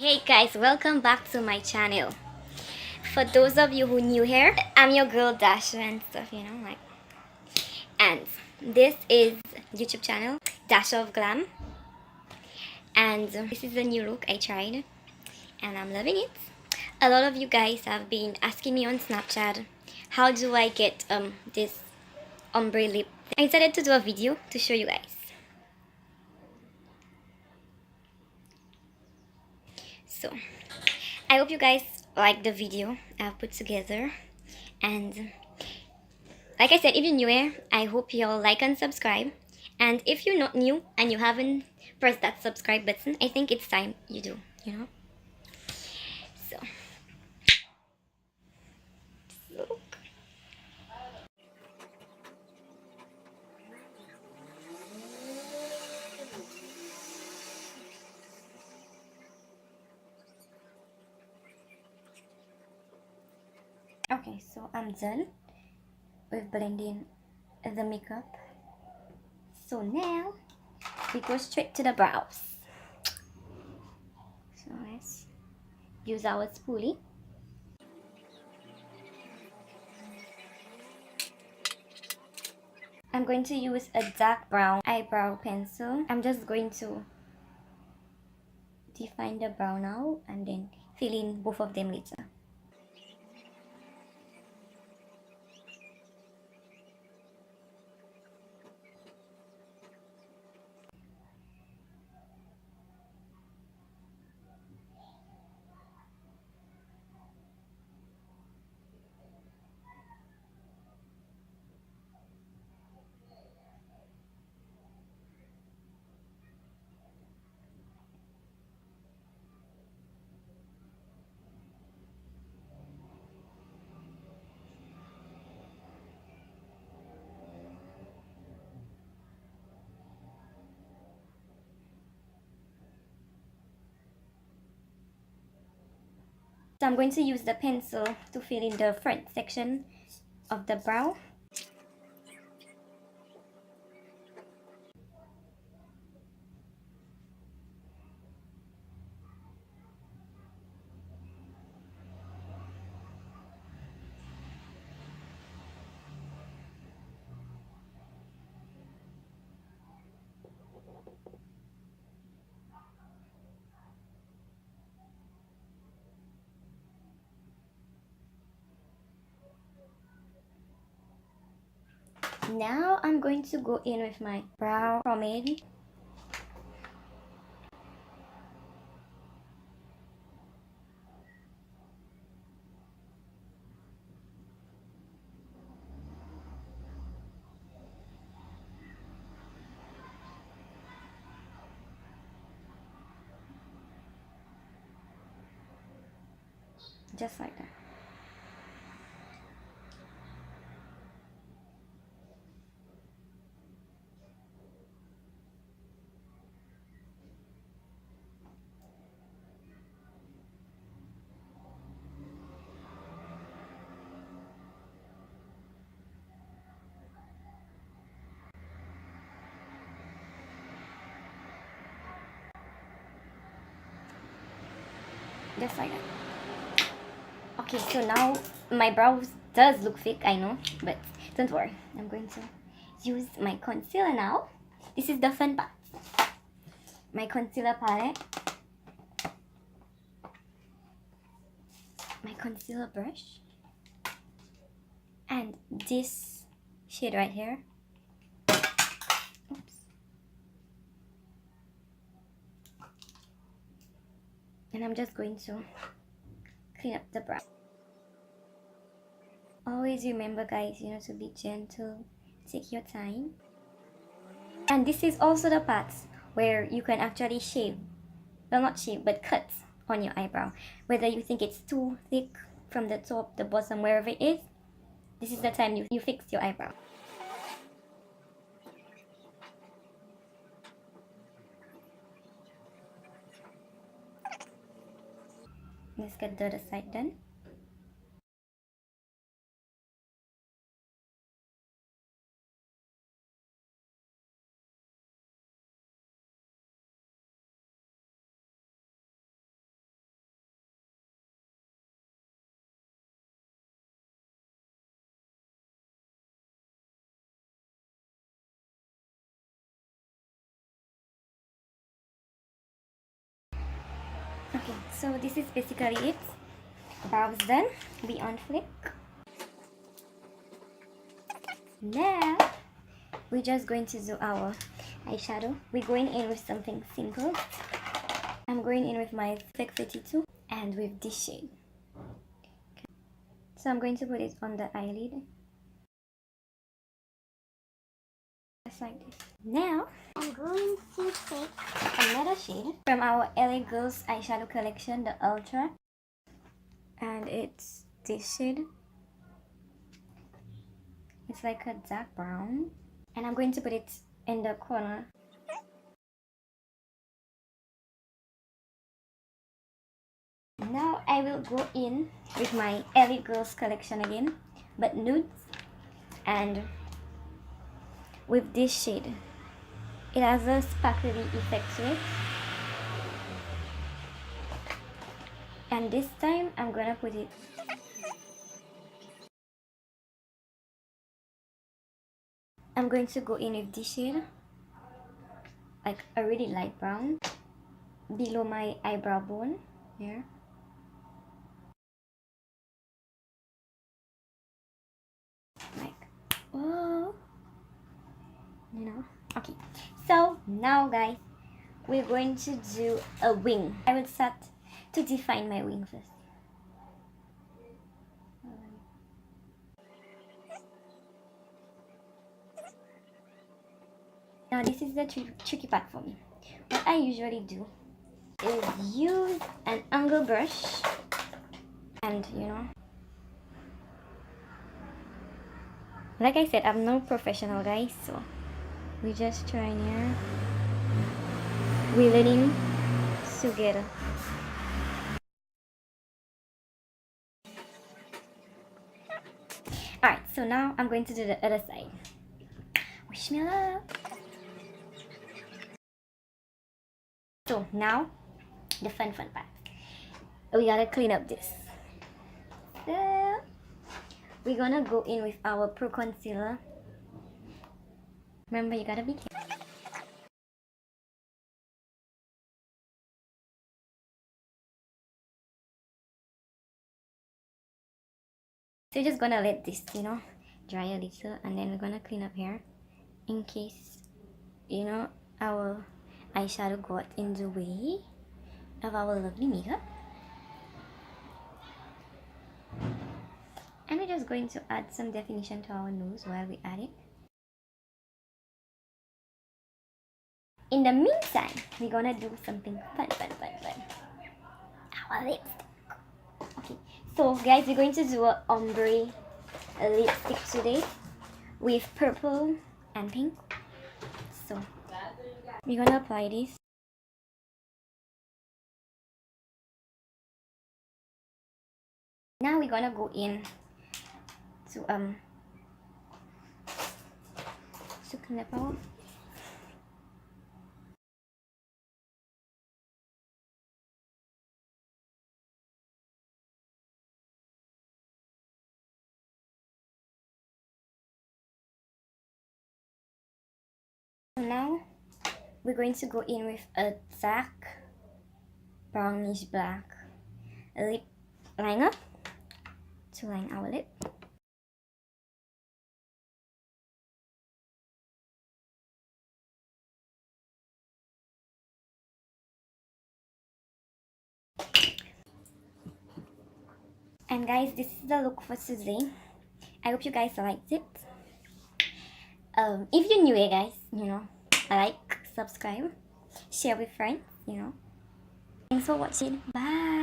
Hey guys, welcome back to my channel. For those of you who new here, I'm your girl Dasha and stuff, and this is YouTube channel Dasha of Glam, and this is a new look I tried and I'm loving it. A lot of you guys have been asking me on Snapchat, how do I get this ombre lip? I decided to do a video to show you guys. So I hope you guys like the video I've put together, and like I said, if you're new here, I hope you'll like and subscribe. And if you're not new and you haven't pressed that subscribe button, I think it's time you do. So, look. Okay, so I'm done with blending the makeup. So now we go straight to the brows. So let's use our spoolie. I'm going to use a dark brown eyebrow pencil. I'm just going to define the brow now and then fill in both of them later. So I'm going to use the pencil to fill in the front section of the brow. Now I'm going to go in with my brow pomade. Just like that. Just like that. Okay, so now my brows does look thick, I know, but don't worry. I'm going to use my concealer now. This is the fun part. My concealer palette. My concealer brush. And this shade right here. Oops. And I'm just going to clean up the brow. Always remember, guys, to be gentle. Take your time. And this is also the part where you can actually shave. Well, not shave, but cut on your eyebrow. Whether you think it's too thick from the top, the bottom, wherever it is, this is the time you fix your eyebrow. Let's get the other side done. Okay, so this is basically it. Brows done. We on flick. Now we're just going to do our eyeshadow. We're going in with something simple. I'm going in with my Thick 52 and with this shade. Okay. So I'm going to put it on the eyelid. Just like this. Now I'm going to take another shade from our LA Girls eyeshadow collection, the Ultra. And it's this shade. It's like a dark brown. And I'm going to put it in the corner. Now I will go in with my LA Girls collection again, but nudes, and with this shade. It has a sparkly effect to it. And this time I'm gonna put it I'm going to go in with this shade, like a really light brown, below my eyebrow bone here. Like, oh, you know. Okay, so now guys, we're going to do a wing. I will start to define my wing first. Now this is the tricky part for me. What I usually do is use an angle brush and, you know, like I said, I'm no professional guys, so we just trying here. We're learning together. Alright, so now I'm going to do the other side. Wish me luck. So now, the fun part. We gotta clean up this. So, we're gonna go in with our Pro Concealer. Remember, you gotta be careful. So you're just gonna let this, you know, dry a little, and then we're gonna clean up here in case, you know, our eyeshadow got in the way of our lovely makeup. And we're just going to add some definition to our nose while we add it. In the meantime, we're gonna do something fun. Our lipstick. Okay, so guys, we're going to do a ombre lipstick today with purple and pink. So we're gonna apply this. Now we're gonna go in to clean up our. Now we're going to go in with a dark brownish black lip liner to line our lip. And guys, this is the look for today. I hope you guys liked it. If you're new here guys, you know, like, subscribe, share with friends, you know. Thanks for watching. Bye.